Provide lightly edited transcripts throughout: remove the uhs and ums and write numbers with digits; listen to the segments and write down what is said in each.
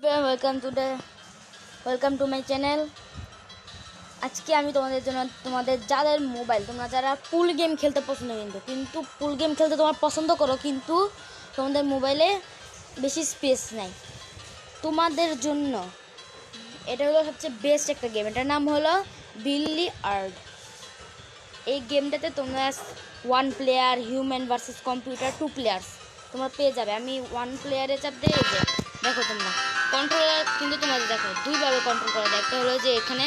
Welcome to my channel. আজকে আমি তোমাদের জন্য তোমাদের যাদের মোবাইল তোমরা যারা পুল গেম খেলতে পছন্দ কিন্তু পুল গেম খেলতে তোমার পছন্দ করো কিন্তু তোমাদের মোবাইলে বেশি স্পেস নাই, তোমাদের জন্য এটা হলো সবচেয়ে বেস্ট একটা গেম। এটার নাম হলো বিল্লি আর্ট। এই গেমটাতে তোমরা 1 player, human versus computer 2 players তোমরা পেয়ে যাবে। আমি 1 প্লেয়ারে চাপ দিয়ে যে দেখো তোমরা কন্ট্রোলার কিন্তু তোমাদের দেখো দুইভাবে কন্ট্রোল করা যায়। একটা হলো যে এখানে,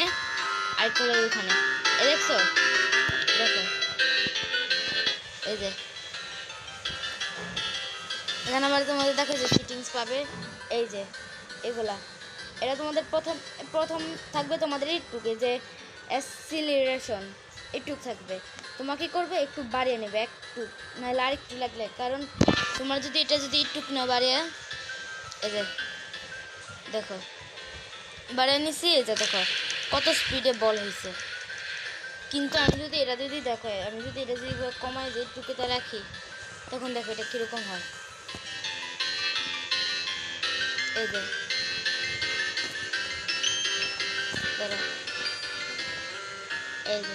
আরেকটা হলো এখানে। এই দেখছো, দেখো এই যে এখানে আমার তোমাদের দেখো যে সেটিংস পাবে, এই যে এগুলা। এটা তোমাদের প্রথম থাকবে তোমাদের একটুকে যে অ্যাক্সিলারেশন একটু থাকবে, তোমাকে করবে একটু বাড়িয়ে নেবে একটু, নাহলে আর একটু লাগলে, কারণ তোমার যদি এটা যদি একটু না বাড়িয়ে, এই যে দেখো বাড়িয়ে নিছি, এই যে দেখো কত স্পিডে বল হয়েছে। কিন্তু আমি যদি এটা দেখো, আমি যদি এটা যদি কমাই যে একটুকে রাখি, তখন দেখো এটা কীরকম হয়। এই যে এই যে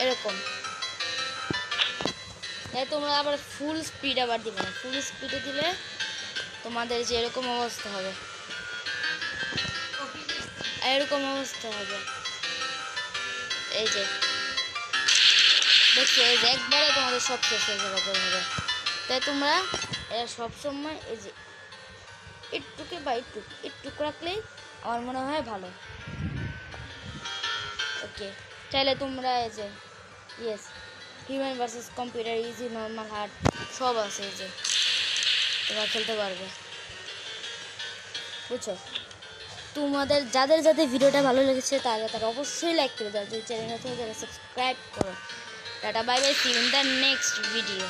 এরকম। তাই তোমরা আবার ফুল স্পিড আবার দিবে না, ফুল স্পিডে দিলে তোমাদের যে এরকম অবস্থা হবে, এরকম অবস্থা হবে। এই যে দেখছো, এই যে একবারে তোমাদের সব শেষ হয়ে যাবে। তাই তোমরা এরা সবসময় এই যে একটুকে বা একটু রাখলেই আমার মনে হয় ভালো। ওকে, চাইলে তোমরা এই যে yes human versus computer, easy, normal, hard সব আছে, এই যে তোমরা খেলতে পারবে, বুঝছো? তোমাদের যাদের ভিডিওটা ভালো লেগেছে তারা অবশ্যই লাইক করে দাও, যদি চ্যানেল নতুন সাবস্ক্রাইব করো। Tata, bye bye, see you in the next video.